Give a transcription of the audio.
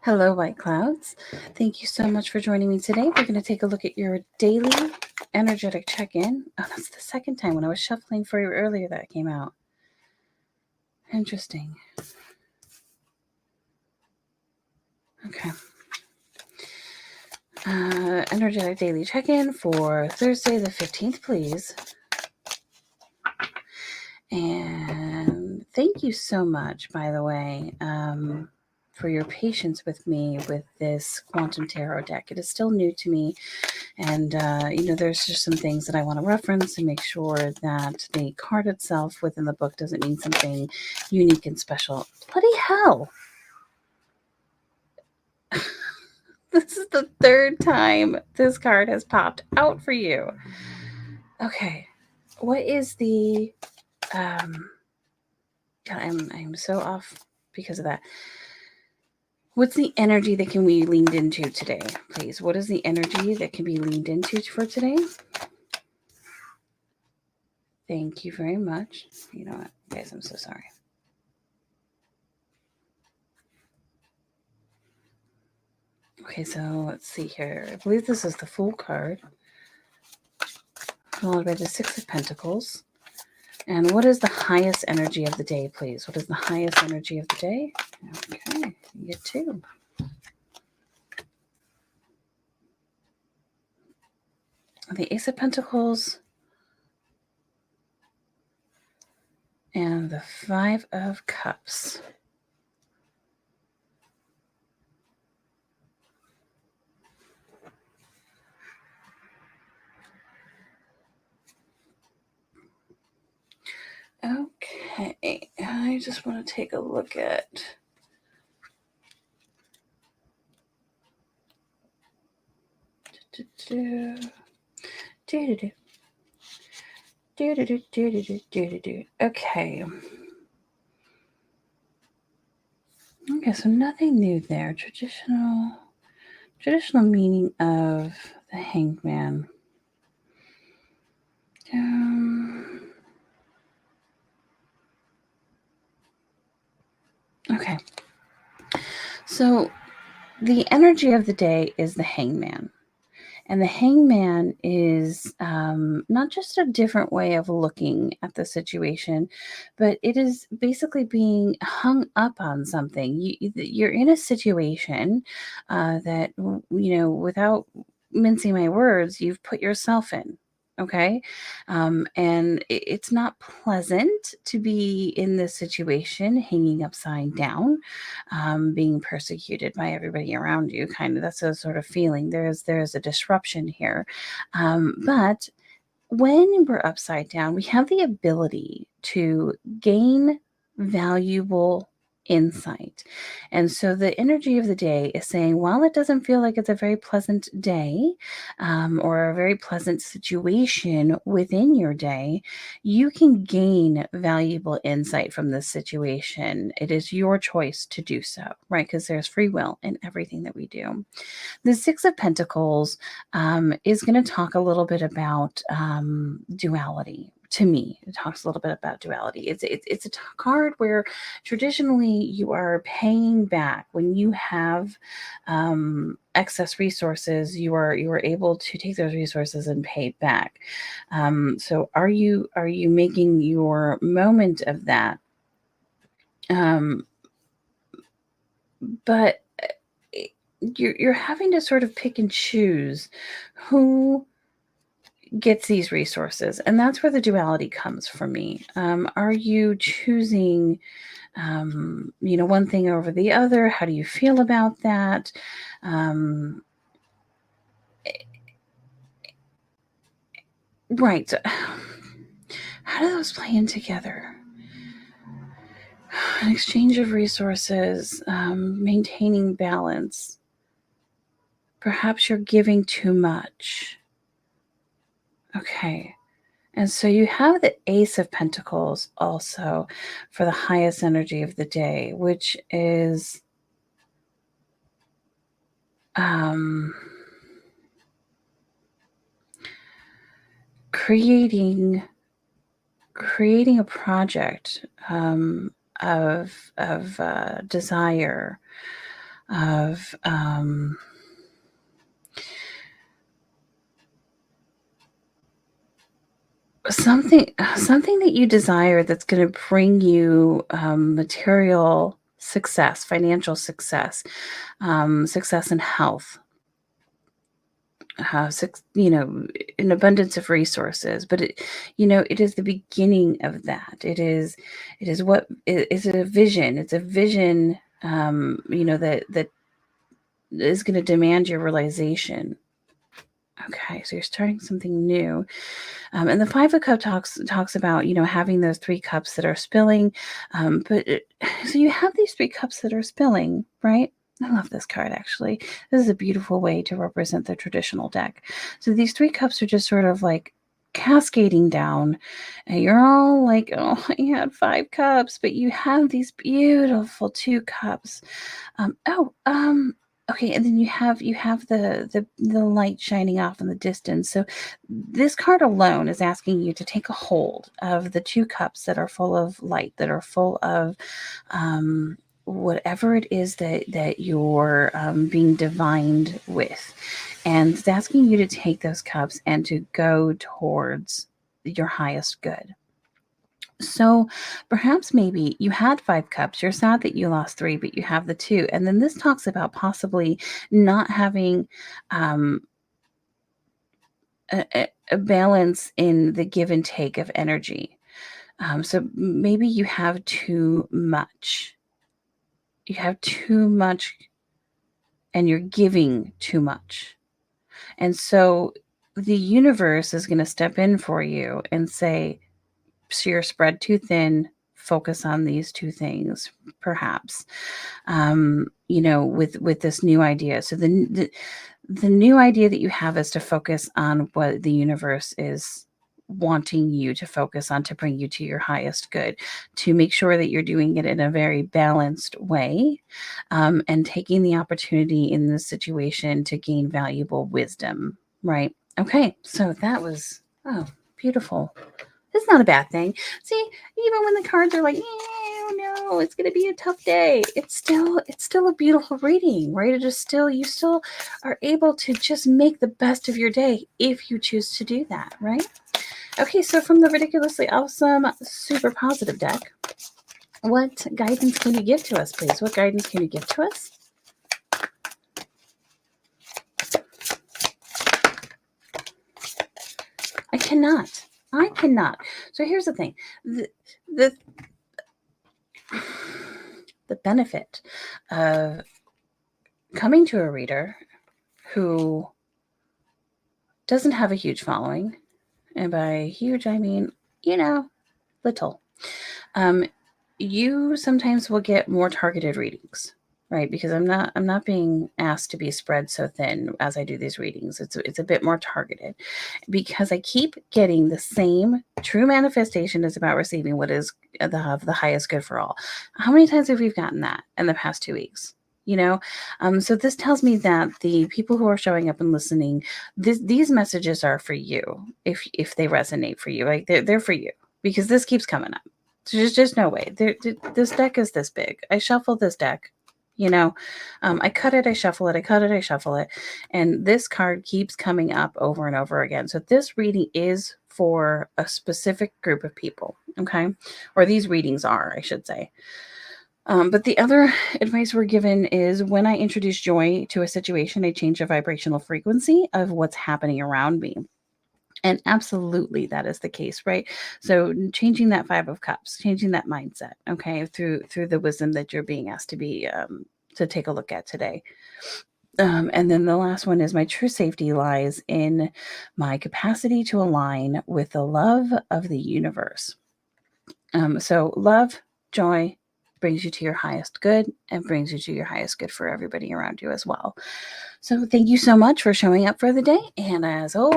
Hello, White Clouds. Thank you so much for joining me today. We're going to take a look at your daily energetic check-in. Oh, that's the second time. When I was shuffling for you earlier, that came out. Interesting. Okay. Energetic daily check-in for Thursday the 15th, please. And thank you so much, by the way, for your patience with me with this quantum tarot deck. It is still new to me. And, there's just some things that I want to reference and make sure that the card itself within the book doesn't mean something unique and special. Bloody hell. This is the third time this card has popped out for you. Okay. What is the... God, I'm so off because of that. What's the energy that can be leaned into today, please? What is the energy that can be leaned into for today? Thank you very much. You know what, guys, I'm so sorry. Okay, so let's see here. I believe this is the Fool card, followed by the Six of Pentacles. And what is the highest energy of the day, please? What is the highest energy of the day? Okay, you get two. The Ace of Pentacles and the Five of Cups. Okay, I just want to take a look at... Okay. Okay, so nothing new there. Traditional meaning of the Hanged Man. Okay. So the energy of the day is the Hangman. And the Hangman is not just a different way of looking at the situation, but it is basically being hung up on something. You're in a situation that, without mincing my words, you've put yourself in. Okay. And it's not pleasant to be in this situation, hanging upside down, being persecuted by everybody around you. Kind of, that's a sort of feeling. There's a disruption here. But when we're upside down, we have the ability to gain valuable insight. And so the energy of the day is saying, while it doesn't feel like it's a very pleasant day or a very pleasant situation within your day, you can gain valuable insight from this situation. It is your choice to do so, right? Because there's free will in everything that we do. The Six of Pentacles is going to talk a little bit about duality. To me, it talks a little bit about duality. It's a card where traditionally you are paying back when you have excess resources. You are able to take those resources and pay back. So are you making your moment of that? But you're having to sort of pick and choose who gets these resources, and that's where the duality comes for me. Are you choosing one thing over the other? How do you feel about that? Right. So how do those play in together? An exchange of resources, maintaining balance. Perhaps you're giving too much. Okay. And so you have the Ace of Pentacles also for the highest energy of the day, which is creating a project of desire, of something that you desire that's going to bring you material success, financial success, success in health, an abundance of resources. But it is the beginning of that. It is a vision. It's a vision, that is going to demand your realization. Okay, so you're starting something new. And the Five of Cups talks about, having those 3 cups that are spilling. So you have these 3 cups that are spilling, right? I love this card, actually. This is a beautiful way to represent the traditional deck. So these 3 cups are just sort of like cascading down, and you're all like, oh, I had 5 cups, but you have these beautiful 2 cups. Okay, and then you have the light shining off in the distance. So this card alone is asking you to take a hold of the 2 cups that are full of light, that are full of whatever it is that you're being divined with. And it's asking you to take those cups and to go towards your highest good. So perhaps maybe you had 5 cups. You're sad that you lost 3, but you have the 2. And then this talks about possibly not having a balance in the give and take of energy. So maybe you have too much. You have too much and you're giving too much. And so the universe is going to step in for you and say, so you're spread too thin, focus on these 2 things, perhaps, with this new idea. So the new idea that you have is to focus on what the universe is wanting you to focus on to bring you to your highest good, to make sure that you're doing it in a very balanced way, and taking the opportunity in this situation to gain valuable wisdom, right? Okay, so that was, beautiful. It's not a bad thing. See, even when the cards are like, no, it's going to be a tough day, it's still a beautiful reading, right? You still are able to just make the best of your day if you choose to do that, right? Okay, so from the Ridiculously Awesome Super Positive deck, what guidance can you give to us, please? What guidance can you give to us? I cannot. So here's the thing. The benefit of coming to a reader who doesn't have a huge following, and by huge I mean, little, you sometimes will get more targeted readings, right? Because I'm not being asked to be spread so thin as I do these readings. It's a bit more targeted because I keep getting the same true manifestation is about receiving what is the highest good for all. How many times have we gotten that in the past 2 weeks? So this tells me that the people who are showing up and listening, these messages are for you. If they resonate for you, like they're for you, because this keeps coming up. There's just no way. This deck is this big. I shuffle this deck, I cut it, I shuffle it, I cut it, I shuffle it, and this card keeps coming up over and over again. So this reading is for a specific group of people, okay? Or these readings are, I should say. But the other advice we're given is when I introduce joy to a situation, I change the vibrational frequency of what's happening around me. And absolutely that is the case, right? So changing that 5 of Cups, changing that mindset, okay, through the wisdom that you're being asked to take a look at today. And then the last one is my true safety lies in my capacity to align with the love of the universe. So love, joy, brings you to your highest good and brings you to your highest good for everybody around you as well. So thank you so much for showing up for the day. And as always,